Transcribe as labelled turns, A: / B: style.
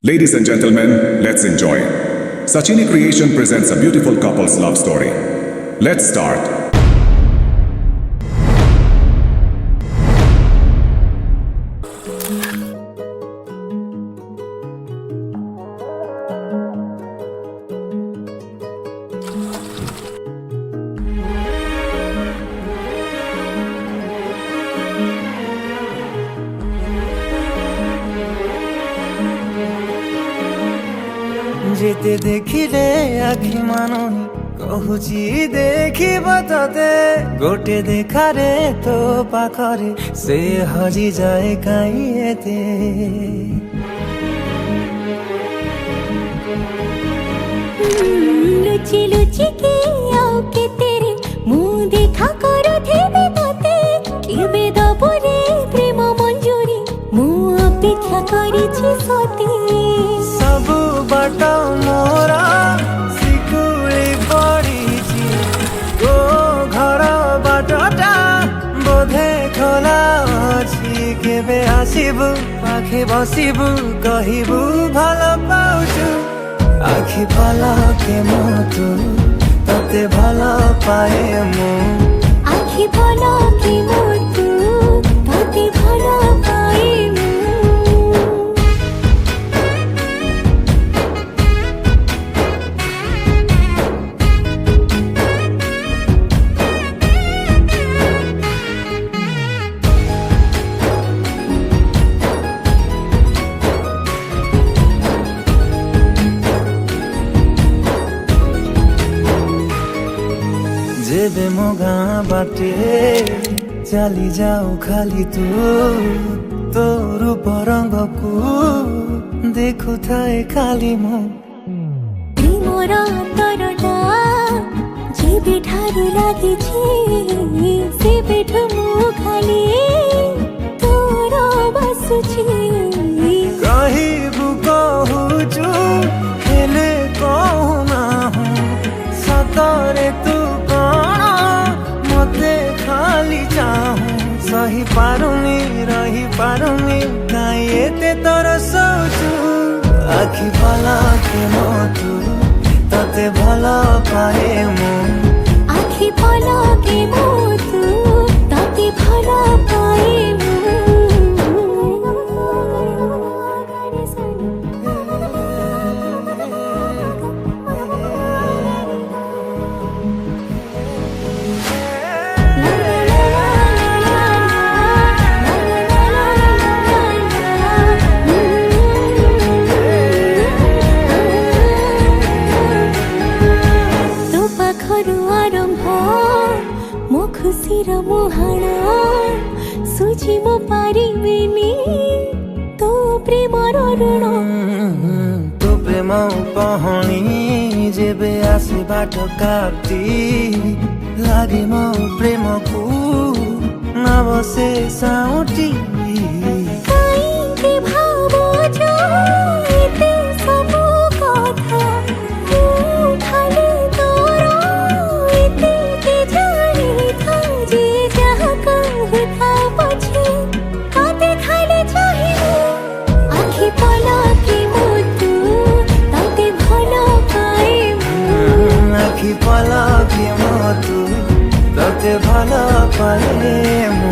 A: Ladies and gentlemen, let's enjoy. Sachini Creation presents a beautiful couple's love story. Let's start.
B: যেতে দেখিলে আখি মানুনি কহুচি দেখিব ততে গোটে দেখারে তো পাখরে সে হজি যায় কাইয়েতে
C: লুচি লুচি কে আও কে তেরে মুহ দেখা করুথিবি ততে কেবে দব রে প্রেম মঞ্জুরি মুহ অপেক্ষা করিছি সতে
B: সবু বাট মোরা শিকুଳି পড়িছি গো ঘর বাটটা বোধে খোলা ଅଛି কেবে আসিবু পাখে বসিবু কহিবু ভাল পাউছু আখি পলকে মতু ততে ভাল পায়ে মু
C: আখি পলকে মতু ততে ভাল পাই মু
B: जेबे मो गाँ बाटे चली जाऊ खाली तू तो रूप रंग को देखु थाए खाली मु
C: প্রেমর তরটা যেবে ঠারু লাগিছি সেবেঠু মু খালি তোর বসুছি
B: कहिबु कहूचु हेले कहू ना सतरे तू कौन मते खाली चाहूं सही पारुनी रही पारुनी काई एते तोर सोचु आखि पलके मतु तते भल पाए मु
C: আখি পলকে মতু ততে ভাল পাই মু তো পাখরু আরম্ভ মো খুশির মুহাণ সুঝি মো পারিবিনি তো প্রেমর ঋণ
B: तो प्रेम पहणी जेबे आसे बाट काटी लागे मो प्रेम को नव से साउटी
C: কাইকে ভাবছ এতে সবু কথা মু খালি তোর এতে কে জানি থা যে যাহা কহুথা পছে ততে খালি চাহিবু আখি পলকে মতু ততে ভাল পাইবু
B: आखि पलके मतु तते भल पाए मु